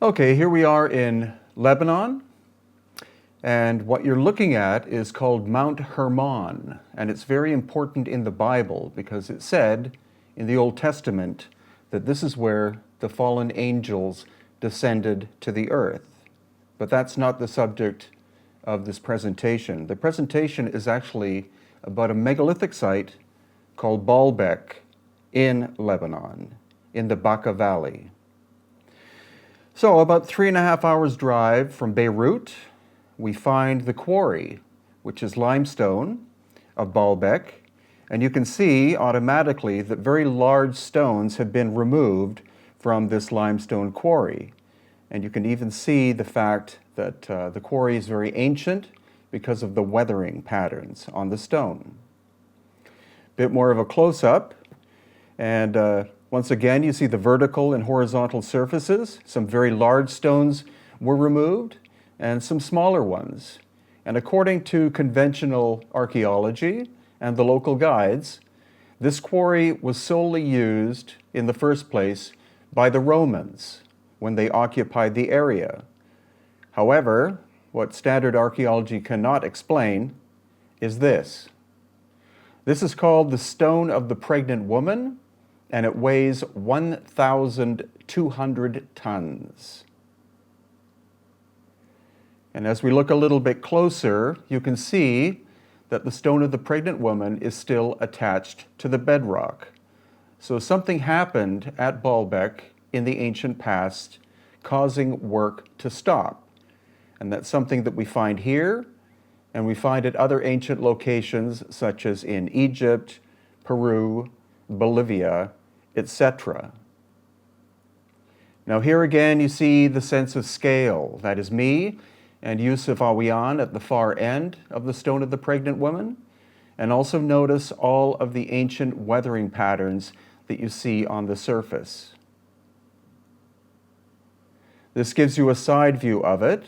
Okay, here we are in Lebanon, and what you're looking at is called Mount Hermon, and it's very important in the Bible because it said in the Old Testament that this is where the fallen angels descended to the earth. But that's not the subject of this presentation. The presentation is actually about a megalithic site called Baalbek in Lebanon, in the Bekaa Valley. So about 3.5 hours drive from Beirut, we find the quarry, which is limestone of Baalbek. And you can see automatically that very large stones have been removed from this limestone quarry. And you can even see the fact that the quarry is very ancient because of the weathering patterns on the stone. Bit more of a close-up, and once again, you see the vertical and horizontal surfaces. Some very large stones were removed and some smaller ones. And according to conventional archaeology and the local guides, this quarry was solely used in the first place by the Romans when they occupied the area. However, what standard archaeology cannot explain is this. This is called the Stone of the Pregnant Woman, and it weighs 1,200 tons. And as we look a little bit closer, you can see that the Stone of the Pregnant Woman is still attached to the bedrock. So something happened at Baalbek in the ancient past, causing work to stop. And that's something that we find here, and we find at other ancient locations such as in Egypt, Peru, Bolivia, etc. Now here again you see the sense of scale. That is me and Yusuf Awian at the far end of the Stone of the Pregnant Woman. And also notice all of the ancient weathering patterns that you see on the surface. This gives you a side view of it.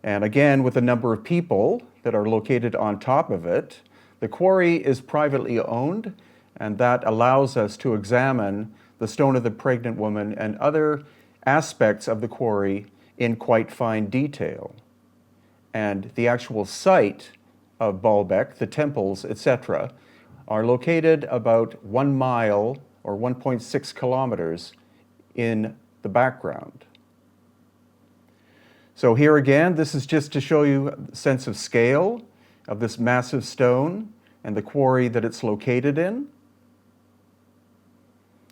And again, with a number of people that are located on top of it. The quarry is privately owned, and that allows us to examine the Stone of the Pregnant Woman and other aspects of the quarry in quite fine detail. And the actual site of Baalbek, the temples, etc., are located about 1 mile or 1.6 kilometers in the background. So here again, this is just to show you a sense of scale of this massive stone and the quarry that it's located in.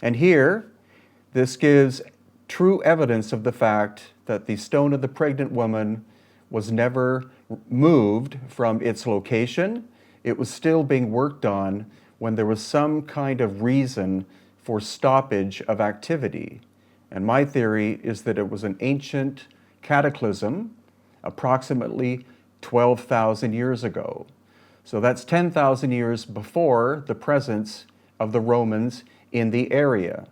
And here, this gives true evidence of the fact that the Stone of the Pregnant Woman was never moved from its location. It was still being worked on when there was some kind of reason for stoppage of activity. And my theory is that it was an ancient cataclysm, approximately 12,000 years ago. So that's 10,000 years before the presence of the Romans in the area.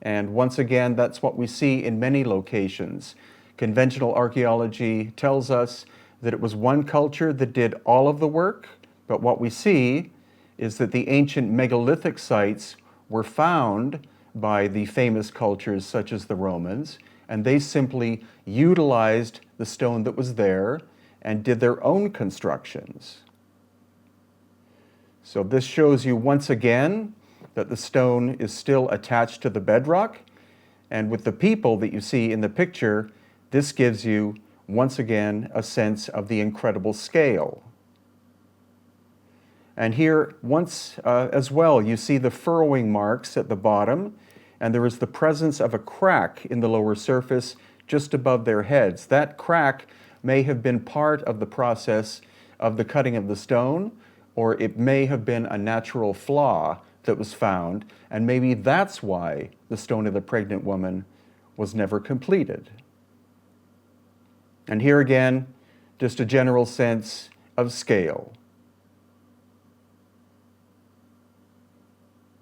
And once again, that's what we see in many locations. Conventional archaeology tells us that it was one culture that did all of the work, but what we see is that the ancient megalithic sites were found by the famous cultures such as the Romans, and they simply utilized the stone that was there and did their own constructions. So this shows you once again that the stone is still attached to the bedrock, and with the people that you see in the picture, this gives you once again a sense of the incredible scale. And here once as well you see the furrowing marks at the bottom, and there is the presence of a crack in the lower surface just above their heads. That crack may have been part of the process of the cutting of the stone, or it may have been a natural flaw that was found, and maybe that's why the Stone of the Pregnant Woman was never completed. And here again, just a general sense of scale.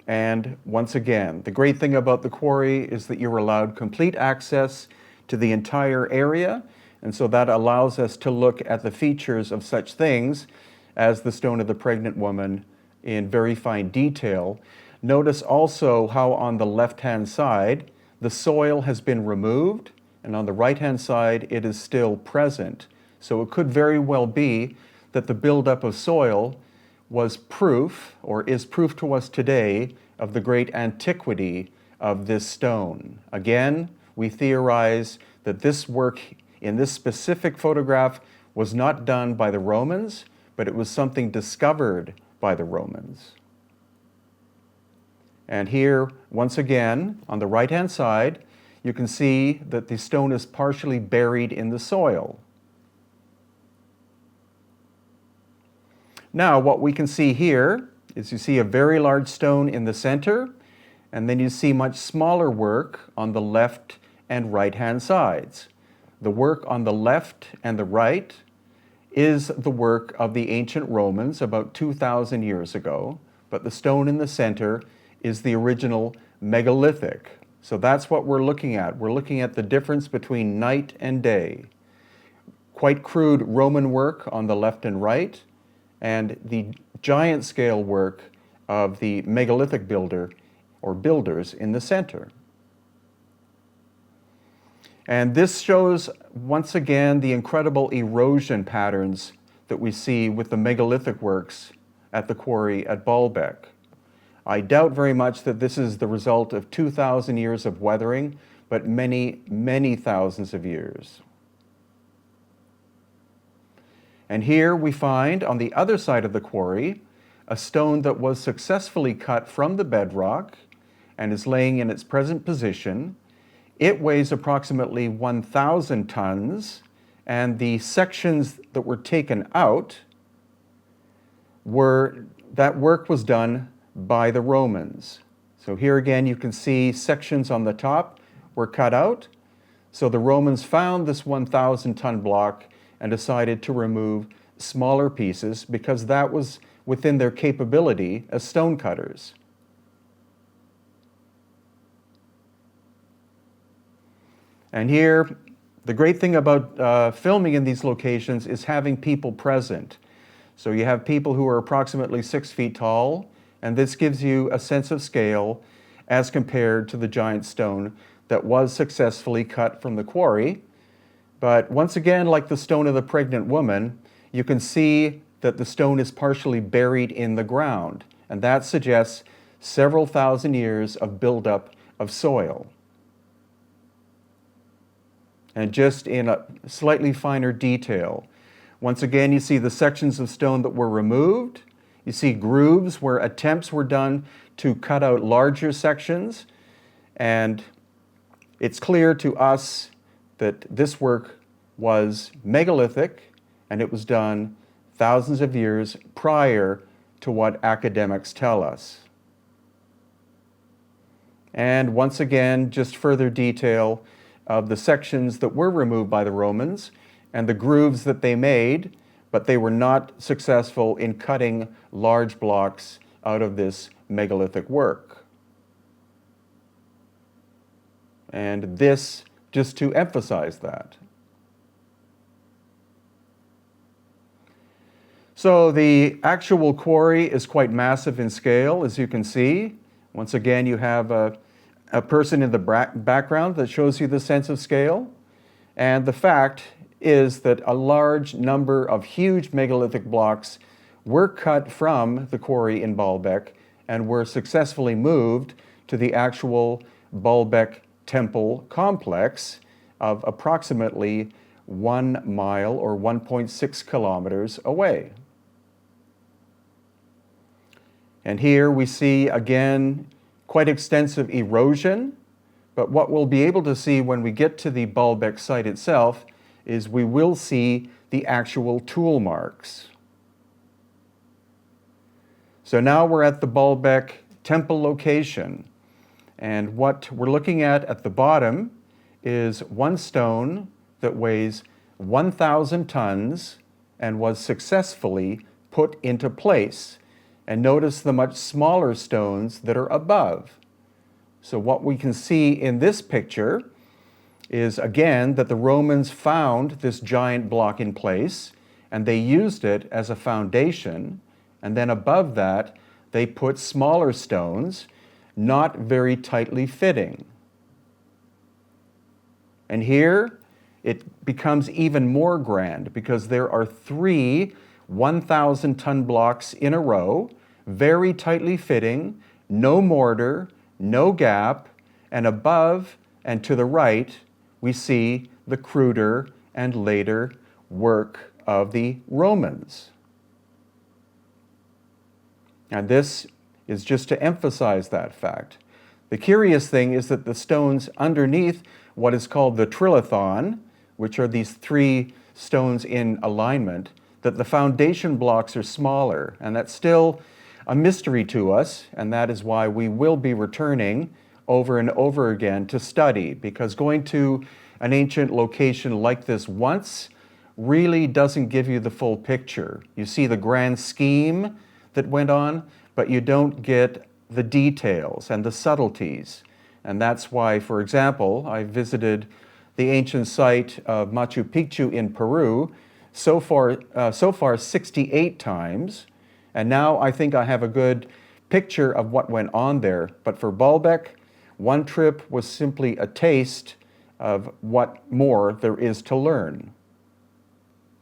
And once again, the great thing about the quarry is that you're allowed complete access to the entire area, and so that allows us to look at the features of such things as the Stone of the Pregnant Woman in very fine detail. Notice also how on the left-hand side, the soil has been removed and on the right-hand side it is still present. So it could very well be that the buildup of soil was proof, or is proof to us today, of the great antiquity of this stone. Again, we theorize that this work in this specific photograph was not done by the Romans, but it was something discovered by the Romans. And here, once again, on the right-hand side, you can see that the stone is partially buried in the soil. Now, what we can see here is you see a very large stone in the center, and then you see much smaller work on the left and right-hand sides. The work on the left and the right is the work of the ancient Romans about 2,000 years ago, but the stone in the center is the original megalithic. So that's what we're looking at. We're looking at the difference between night and day. Quite crude Roman work on the left and right, and the giant scale work of the megalithic builder or builders in the center. And this shows once again the incredible erosion patterns that we see with the megalithic works at the quarry at Baalbek. I doubt very much that this is the result of 2,000 years of weathering, but many, many thousands of years. And here we find, on the other side of the quarry, a stone that was successfully cut from the bedrock and is laying in its present position. It weighs approximately 1,000 tons, and the sections that were taken out that work was done by the Romans. So here again you can see sections on the top were cut out. So the Romans found this 1,000-ton block and decided to remove smaller pieces because that was within their capability as stone cutters. And here, the great thing about filming in these locations is having people present. So you have people who are approximately 6 feet tall, and this gives you a sense of scale as compared to the giant stone that was successfully cut from the quarry. But once again, like the stone of the pregnant woman, you can see that the stone is partially buried in the ground, and that suggests several thousand years of buildup of soil. And just in a slightly finer detail, once again you see the sections of stone that were removed. You see grooves where attempts were done to cut out larger sections, and it's clear to us that this work was megalithic, and it was done thousands of years prior to what academics tell us. And once again, just further detail of the sections that were removed by the Romans and the grooves that they made, but they were not successful in cutting large blocks out of this megalithic work. And this, just to emphasize that. So the actual quarry is quite massive in scale, as you can see. Once again, you have a person in the background that shows you the sense of scale. And the fact is that a large number of huge megalithic blocks were cut from the quarry in Baalbek and were successfully moved to the actual Baalbek temple complex of approximately 1 mile or 1.6 kilometers away. And here we see again quite extensive erosion, but what we'll be able to see when we get to the Baalbek site itself is we will see the actual tool marks. So now we're at the Baalbek temple location, and what we're looking at the bottom is one stone that weighs 1,000 tons and was successfully put into place. And notice the much smaller stones that are above. So what we can see in this picture is again that the Romans found this giant block in place and they used it as a foundation, and then above that they put smaller stones, not very tightly fitting. And here it becomes even more grand because there are 3 1,000-ton blocks in a row, very tightly fitting, no mortar, no gap, and above and to the right, we see the cruder and later work of the Romans. And this is just to emphasize that fact. The curious thing is that the stones underneath what is called the trilithon, which are these 3 stones in alignment, that the foundation blocks are smaller, and that's still a mystery to us, and that is why we will be returning over and over again to study, because going to an ancient location like this once really doesn't give you the full picture. You see the grand scheme that went on, but you don't get the details and the subtleties. And that's why, for example, I visited the ancient site of Machu Picchu in Peru so far 68 times, and now I think I have a good picture of what went on there. But for Baalbek, one trip was simply a taste of what more there is to learn.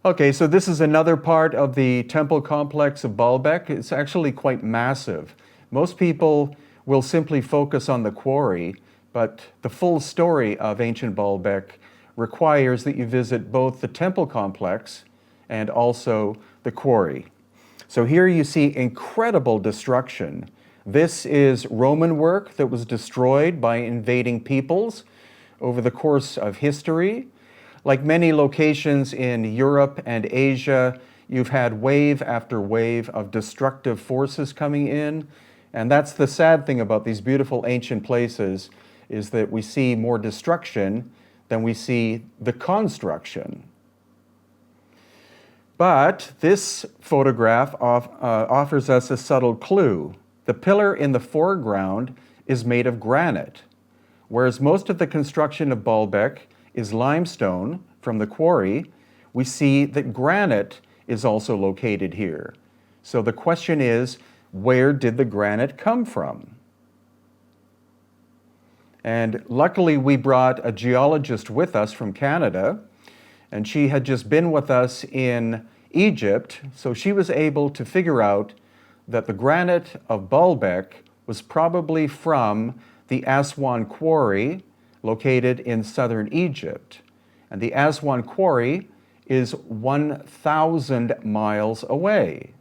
Okay, so this is another part of the temple complex of Baalbek. It's actually quite massive. Most people will simply focus on the quarry, but the full story of ancient Baalbek requires that you visit both the temple complex and also the quarry. So here you see incredible destruction. This is Roman work that was destroyed by invading peoples over the course of history. Like many locations in Europe and Asia, you've had wave after wave of destructive forces coming in. And that's the sad thing about these beautiful ancient places, is that we see more destruction than we see the construction. But this photograph offers us a subtle clue. The pillar in the foreground is made of granite, whereas most of the construction of Baalbek is limestone from the quarry. We see that granite is also located here. So the question is, where did the granite come from? And luckily we brought a geologist with us from Canada, and she had just been with us in Egypt, so she was able to figure out that the granite of Baalbek was probably from the Aswan quarry located in southern Egypt. And the Aswan quarry is 1,000 miles away.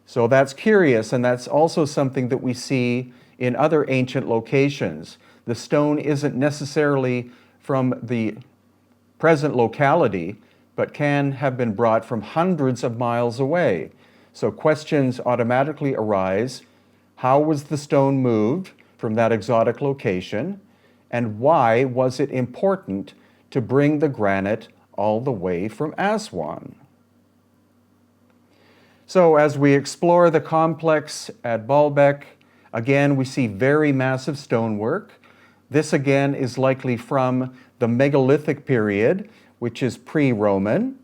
So that's curious, and that's also something that we see in other ancient locations. The stone isn't necessarily from the present locality, but can have been brought from hundreds of miles away. So questions automatically arise: how was the stone moved from that exotic location, and why was it important to bring the granite all the way from Aswan? So as we explore the complex at Baalbek, again we see very massive stonework. This again is likely from the Megalithic period, which is pre-Roman.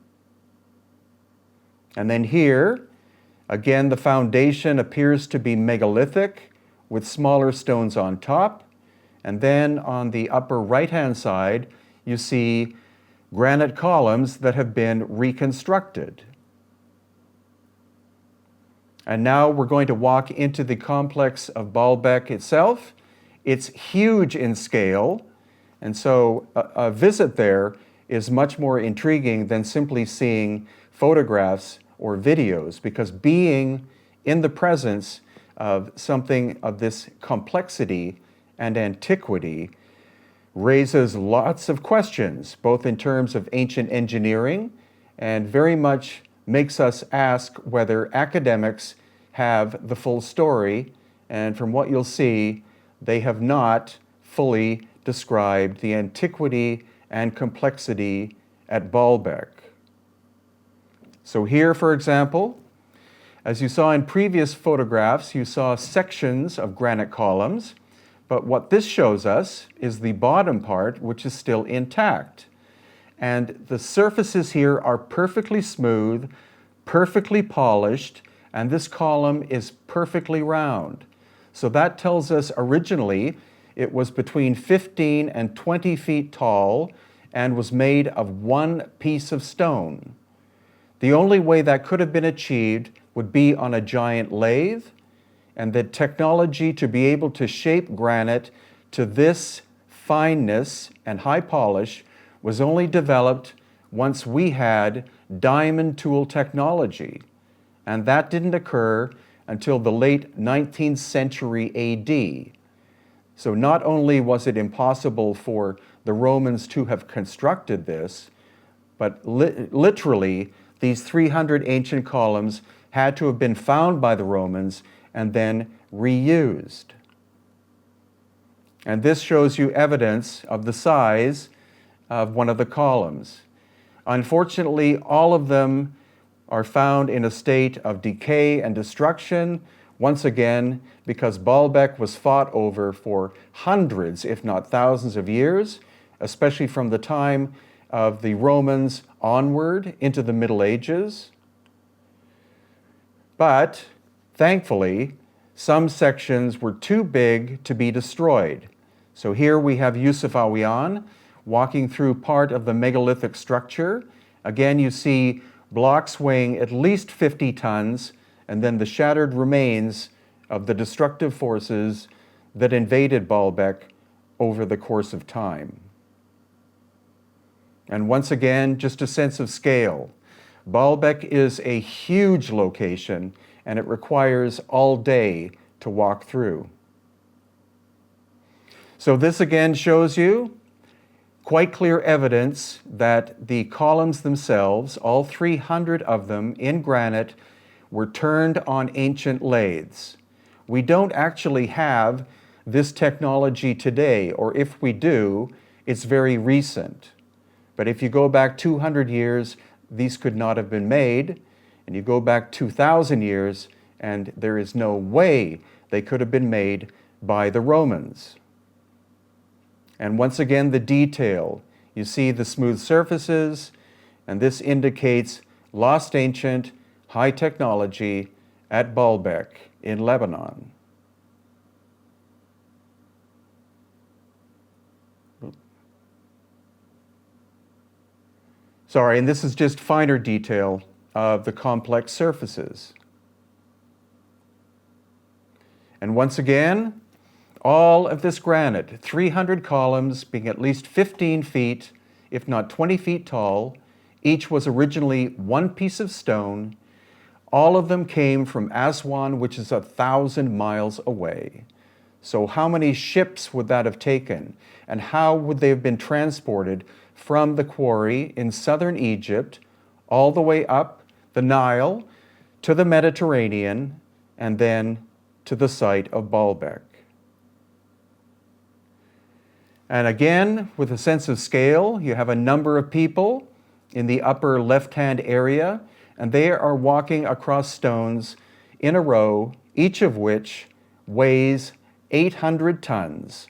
And then here, again, the foundation appears to be megalithic with smaller stones on top. And then on the upper right-hand side, you see granite columns that have been reconstructed. And now we're going to walk into the complex of Baalbek itself. It's huge in scale, and so a visit there is much more intriguing than simply seeing photographs or videos, because being in the presence of something of this complexity and antiquity raises lots of questions, both in terms of ancient engineering, and very much makes us ask whether academics have the full story. And from what you'll see, they have not fully described the antiquity and complexity at Baalbek. So here, for example, as you saw in previous photographs, you saw sections of granite columns, but what this shows us is the bottom part, which is still intact. And the surfaces here are perfectly smooth, perfectly polished, and this column is perfectly round. So that tells us originally It was between 15 and 20 feet tall and was made of one piece of stone. The only way that could have been achieved would be on a giant lathe, and the technology to be able to shape granite to this fineness and high polish was only developed once we had diamond tool technology, and that didn't occur until the late 19th century AD. So not only was it impossible for the Romans to have constructed this, but literally these 300 ancient columns had to have been found by the Romans and then reused. And this shows you evidence of the size of one of the columns. Unfortunately, all of them are found in a state of decay and destruction, once again, because Baalbek was fought over for hundreds, if not thousands of years, especially from the time of the Romans onward into the Middle Ages. But thankfully, some sections were too big to be destroyed. So here we have Yusuf Awian walking through part of the megalithic structure. Again, you see blocks weighing at least 50 tons, and then the shattered remains of the destructive forces that invaded Baalbek over the course of time. And once again, just a sense of scale. Baalbek is a huge location, and it requires all day to walk through. So this again shows you quite clear evidence that the columns themselves, all 300 of them in granite, were turned on ancient lathes. We don't actually have this technology today, or if we do, it's very recent. But if you go back 200 years, these could not have been made, and you go back 2,000 years, and there is no way they could have been made by the Romans. And once again, the detail. You see the smooth surfaces, and this indicates lost ancient high technology at Baalbek in Lebanon. Sorry, and this is just finer detail of the complex surfaces. And once again, all of this granite, 300 columns being at least 15 feet, if not 20 feet tall, each was originally one piece of stone. All of them came from Aswan, which is 1,000 miles away. So how many ships would that have taken? And how would they have been transported from the quarry in southern Egypt all the way up the Nile to the Mediterranean and then to the site of Baalbek? And again, with a sense of scale, you have a number of people in the upper left-hand area, and they are walking across stones in a row, each of which weighs 800 tons.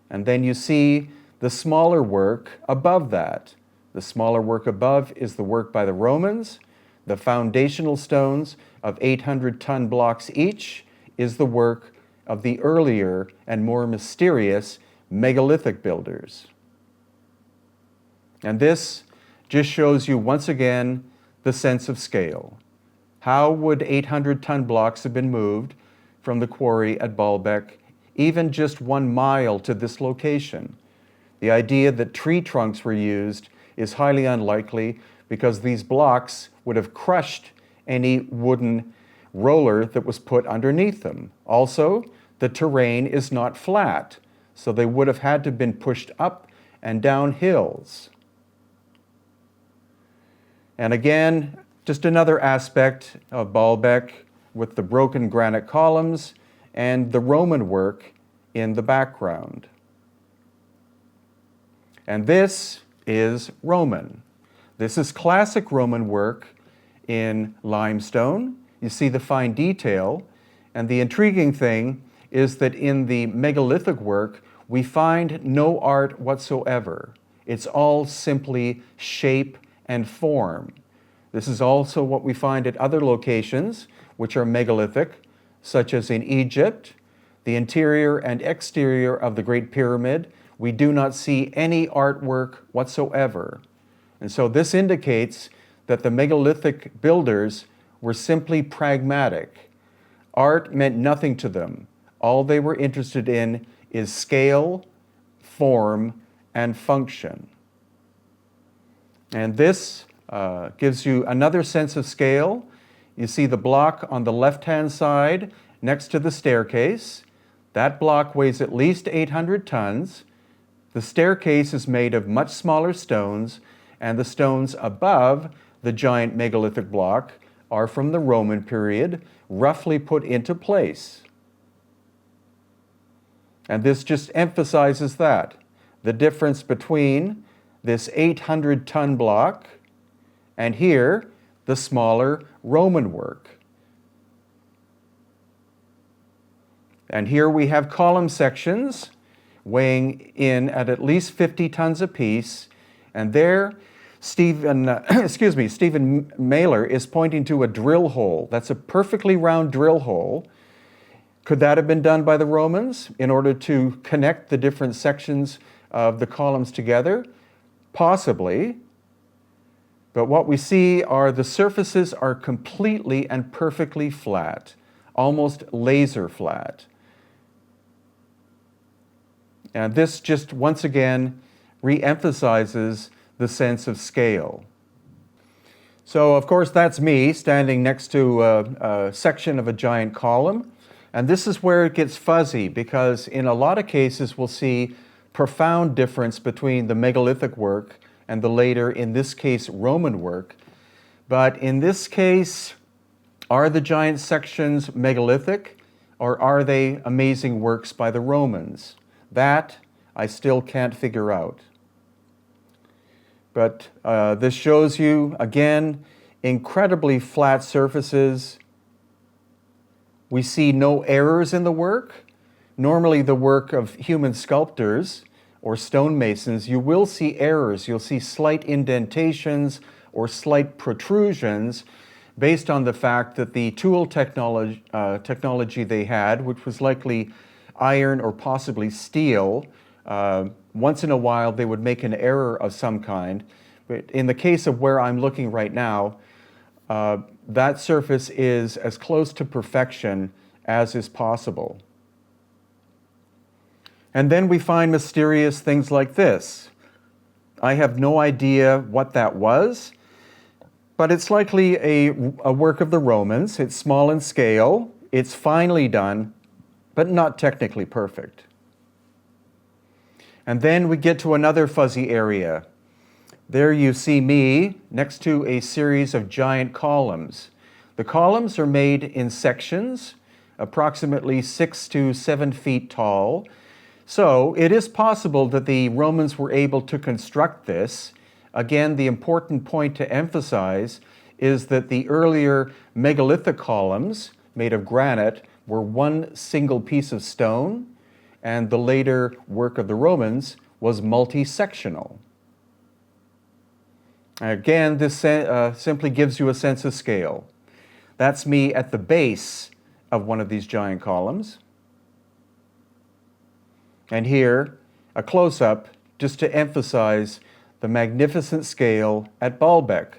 And then you see the smaller work above that. The smaller work above is the work by the Romans. The foundational stones of 800-ton blocks each is the work of the earlier and more mysterious megalithic builders. And this just shows you once again the sense of scale. How would 800-ton blocks have been moved from the quarry at Baalbek even just 1 mile to this location? The idea that tree trunks were used is highly unlikely because these blocks would have crushed any wooden roller that was put underneath them. Also, the terrain is not flat, so they would have had to have been pushed up and down hills. And again, just another aspect of Baalbek with the broken granite columns and the Roman work in the background. And this is Roman. This is classic Roman work in limestone. You see the fine detail, and the intriguing thing is that in the megalithic work, we find no art whatsoever. It's all simply shape and form. This is also what we find at other locations, which are megalithic, such as in Egypt. the interior and exterior of the Great Pyramid, we do not see any artwork whatsoever. And so this indicates that the megalithic builders were simply pragmatic. Art meant nothing to them. All they were interested in is scale, form, and function. And this gives you another sense of scale. You see the block on the left-hand side next to the staircase. That block weighs at least 800 tons. The staircase is made of much smaller stones, and the stones above the giant megalithic block are from the Roman period, roughly put into place. And this just emphasizes that, the difference between this 800-ton block and here, the smaller Roman work. And here we have column sections weighing in at least 50 tons apiece, and there Stephen Mailer is pointing to a drill hole. That's a perfectly round drill hole. Could that have been done by the Romans in order to connect the different sections of the columns together? Possibly. But what we see are the surfaces are completely and perfectly flat, almost laser flat. And this just once again re-emphasizes the sense of scale. So of course that's me standing next to a section of a giant column. And this is where it gets fuzzy, because in a lot of cases we'll see profound difference between the megalithic work and the later, in this case, Roman work. But in this case, are the giant sections megalithic, or are they amazing works by the Romans? That I still can't figure out. But this shows you, again, incredibly flat surfaces. We see no errors in the work. Normally the work of human sculptors or stonemasons, you will see errors. You'll see slight indentations or slight protrusions based on the fact that the tool technology they had, which was likely iron or possibly steel, once in a while they would make an error of some kind. But in the case of where I'm looking right now, that surface is as close to perfection as is possible. And then we find mysterious things like this. I have no idea what that was, but it's likely a work of the Romans. It's small in scale, it's finely done, but not technically perfect. And then we get to another fuzzy area. There you see me next to a series of giant columns. The columns are made in sections, approximately 6 to 7 feet tall. So it is possible that the Romans were able to construct this. Again, the important point to emphasize is that the earlier megalithic columns made of granite were one single piece of stone, and the later work of the Romans was multi-sectional. Again, this simply gives you a sense of scale. That's me at the base of one of these giant columns. And here, a close-up just to emphasize the magnificent scale at Baalbek.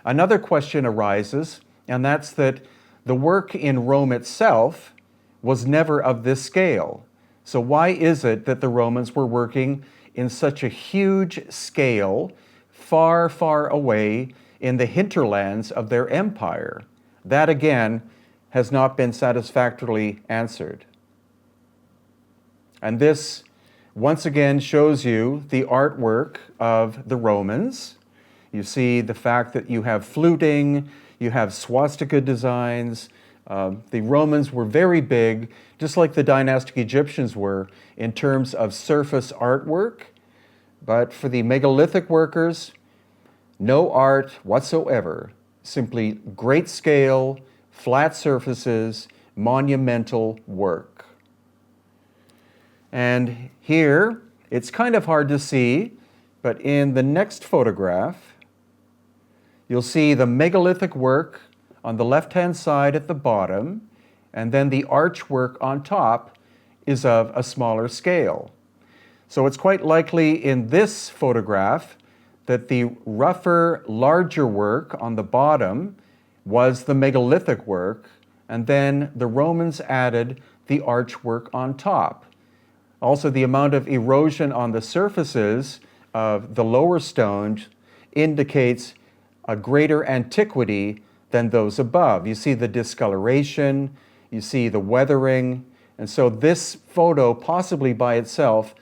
Another question arises, and that's that the work in Rome itself was never of this scale. So why is it that the Romans were working in such a huge scale, far, far away in the hinterlands of their empire? That, again, has not been satisfactorily answered. And this, once again, shows you the artwork of the Romans. You see the fact that you have fluting, you have swastika designs. The Romans were very big, just like the dynastic Egyptians were, in terms of surface artwork. But for the megalithic workers, no art whatsoever. Simply great scale, flat surfaces, monumental work. And here, it's kind of hard to see, but in the next photograph, you'll see the megalithic work on the left-hand side at the bottom, and then the archwork on top is of a smaller scale. So it's quite likely in this photograph that the rougher, larger work on the bottom was the megalithic work, and then the Romans added the archwork on top. Also, the amount of erosion on the surfaces of the lower stones indicates a greater antiquity than those above. You see the discoloration, you see the weathering, and so this photo, possibly by itself,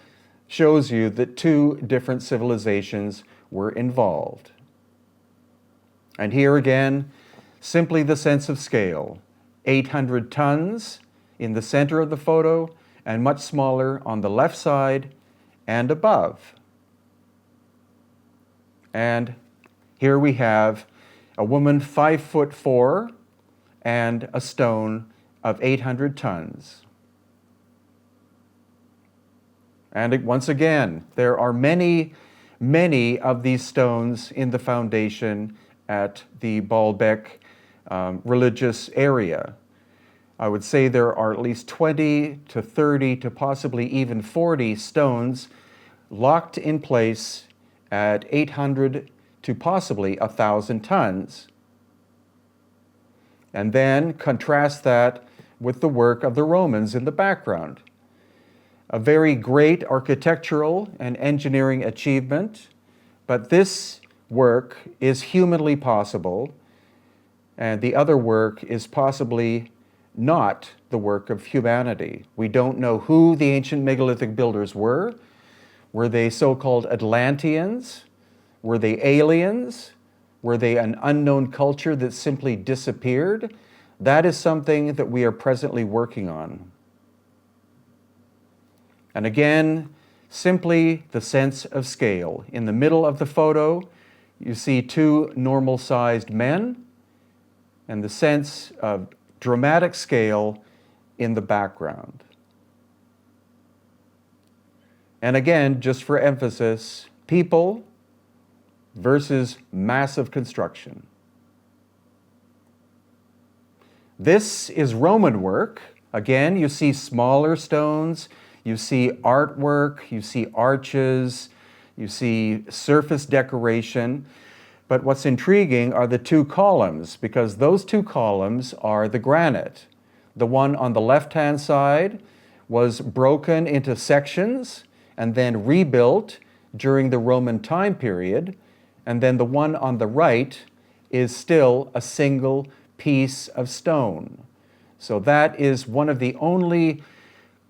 shows you that two different civilizations were involved. And here again, simply the sense of scale. 800 tons in the center of the photo, and much smaller on the left side and above. And here we have a woman 5'4" and a stone of 800 tons. And once again, there are many of these stones in the foundation at the Baalbek religious area. I would say there are at least 20 to 30 to possibly even 40 stones locked in place at 800 to possibly 1,000 tons. And then contrast that with the work of the Romans in the background. A very great architectural and engineering achievement, but this work is humanly possible, and the other work is possibly not the work of humanity. We don't know who the ancient megalithic builders were. Were they so-called Atlanteans? Were they aliens? Were they an unknown culture that simply disappeared? That is something that we are presently working on. And again, simply the sense of scale. In the middle of the photo, you see two normal-sized men, and the sense of dramatic scale in the background. And again, just for emphasis, people versus massive construction. This is Roman work. Again, you see smaller stones, you see artwork, you see arches, you see surface decoration. But what's intriguing are the two columns, because those two columns are the granite. The one on the left-hand side was broken into sections and then rebuilt during the Roman time period, and then the one on the right is still a single piece of stone. So that is one of the only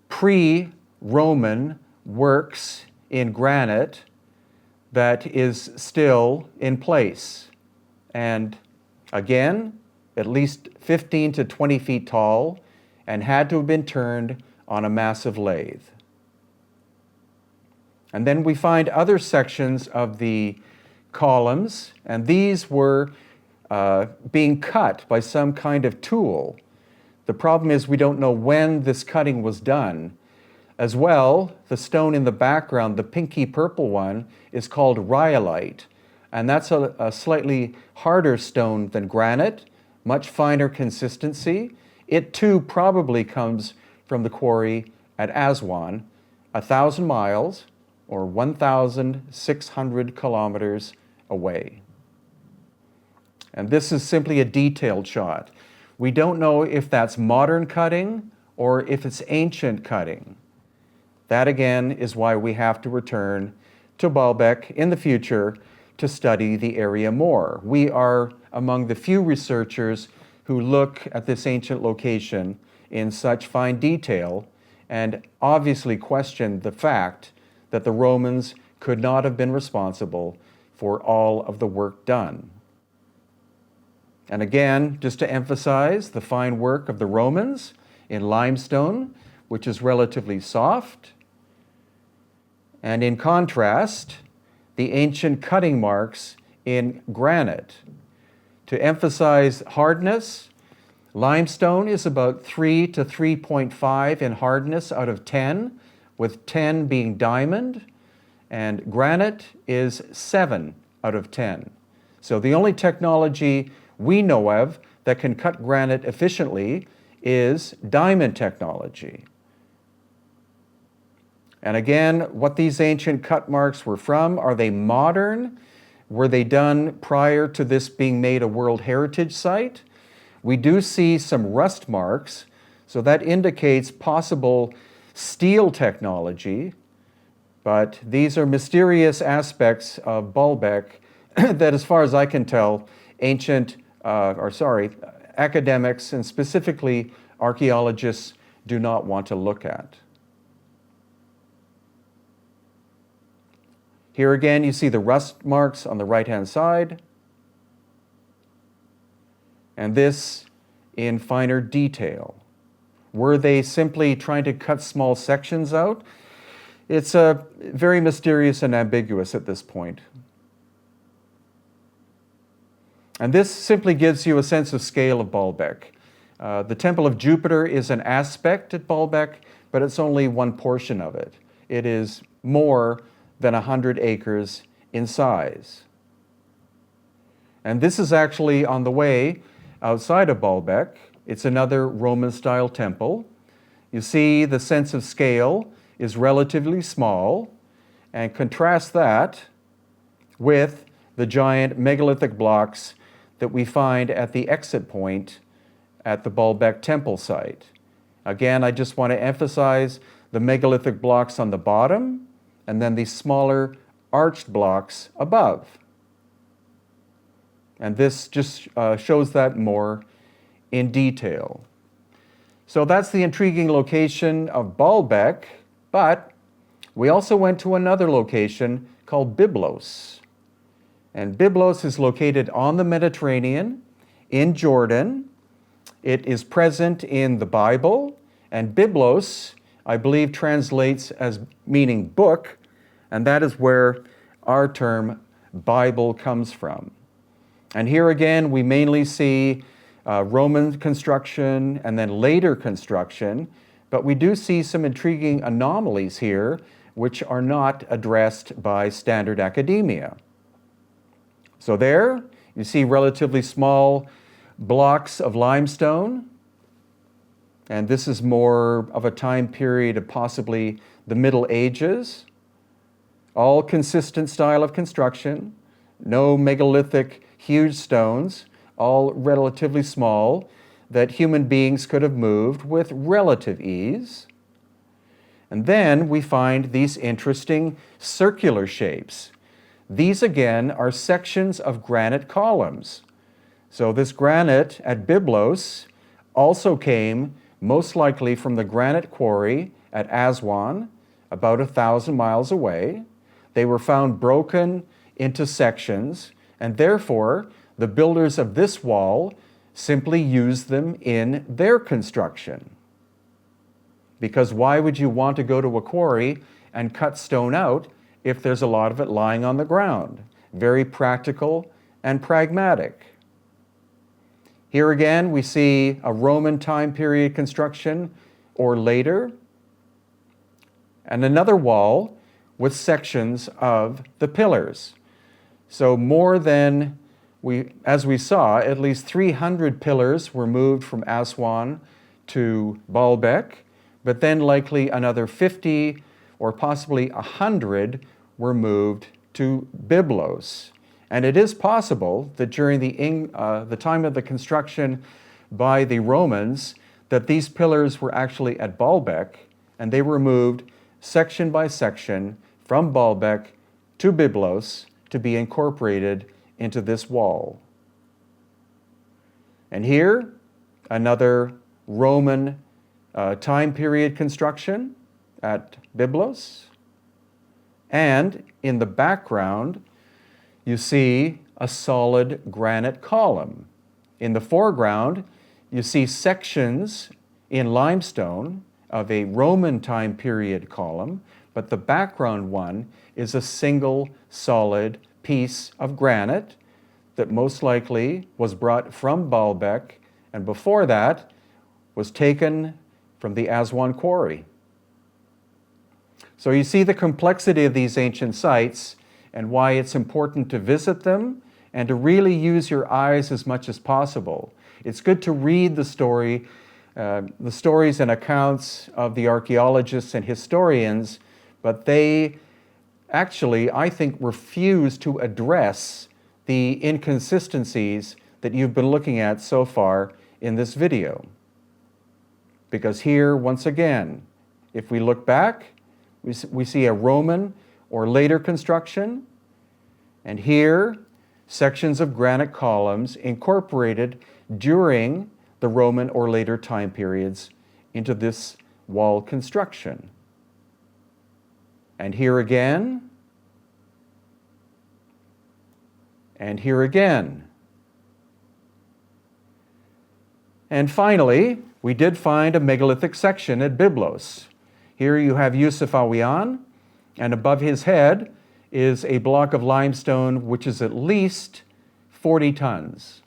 pre-Roman works in granite that is still in place. And again, at least 15 to 20 feet tall, and had to have been turned on a massive lathe. And then we find other sections of the columns, and these were being cut by some kind of tool. The problem is we don't know when this cutting was done. As well, the stone in the background, the pinky purple one, is called rhyolite, and that's a slightly harder stone than granite, much finer consistency. It too probably comes from the quarry at Aswan, 1,000 miles or 1,600 kilometers away. And this is simply a detailed shot. We don't know if that's modern cutting or if it's ancient cutting. That again is why we have to return to Baalbek in the future to study the area more. We are among the few researchers who look at this ancient location in such fine detail and obviously question the fact that the Romans could not have been responsible for all of the work done. And again, just to emphasize the fine work of the Romans in limestone, which is relatively soft, and in contrast, the ancient cutting marks in granite. To emphasize hardness, limestone is about 3 to 3.5 in hardness out of 10, with 10 being diamond, and granite is 7 out of 10. So the only technology we know of that can cut granite efficiently is diamond technology. And again, what these ancient cut marks were from, are they modern? Were they done prior to this being made a World Heritage Site? We do see some rust marks, so that indicates possible steel technology, but these are mysterious aspects of Baalbek that, as far as I can tell, academics and specifically archaeologists do not want to look at. Here again, you see the rust marks on the right-hand side, and this in finer detail. Were they simply trying to cut small sections out? It's very mysterious and ambiguous at this point. And this simply gives you a sense of scale of Baalbek. The Temple of Jupiter is an aspect at Baalbek, but it's only one portion of it. It is more than 100 acres in size. And this is actually on the way outside of Baalbek. It's another Roman-style temple. You see the sense of scale is relatively small, and contrast that with the giant megalithic blocks that we find at the exit point at the Baalbek temple site. Again, I just want to emphasize the megalithic blocks on the bottom, and then these smaller arched blocks above. And this just shows that more in detail. So that's the intriguing location of Baalbek, but we also went to another location called Byblos. And Byblos is located on the Mediterranean in Jordan. It is present in the Bible, and Byblos, I believe, translates as meaning book, and that is where our term Bible comes from. And here again, we mainly see Roman construction and then later construction, but we do see some intriguing anomalies here which are not addressed by standard academia. So there, you see relatively small blocks of limestone, and this is more of a time period of possibly the Middle Ages. All consistent style of construction, no megalithic huge stones, all relatively small, that human beings could have moved with relative ease. And then we find these interesting circular shapes. These again are sections of granite columns. So this granite at Byblos also came most likely from the granite quarry at Aswan, about 1,000 miles away. They were found broken into sections, and therefore the builders of this wall simply used them in their construction. Because why would you want to go to a quarry and cut stone out if there's a lot of it lying on the ground? Very practical and pragmatic. Here again, we see a Roman time period construction or later, and another wall with sections of the pillars. So more than, as we saw, at least 300 pillars were moved from Aswan to Baalbek, but then likely another 50 or possibly 100 were moved to Byblos. And it is possible that during the time of the construction by the Romans, that these pillars were actually at Baalbek, and they were moved section by section from Baalbek to Byblos to be incorporated into this wall. And here, another Roman time period construction at Byblos. And in the background, you see a solid granite column. In the foreground, you see sections in limestone of a Roman time period column, but the background one is a single solid piece of granite that most likely was brought from Baalbek, and before that was taken from the Aswan quarry. So you see the complexity of these ancient sites and why it's important to visit them and to really use your eyes as much as possible. It's good to read the stories and accounts of the archaeologists and historians, but they actually, I think, refuse to address the inconsistencies that you've been looking at so far in this video. Because here, once again, if we look back, we see a Roman or later construction, and here, sections of granite columns incorporated during the Roman or later time periods into this wall construction. And here again, and here again. And finally, we did find a megalithic section at Byblos. Here you have Yusuf Awian, and above his head is a block of limestone which is at least 40 tons.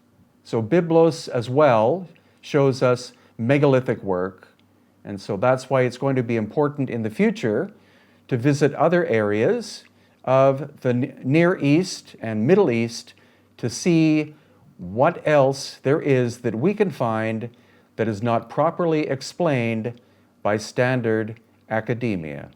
So Byblos as well shows us megalithic work, and so that's why it's going to be important in the future to visit other areas of the Near East and Middle East to see what else there is that we can find that is not properly explained by standard academia.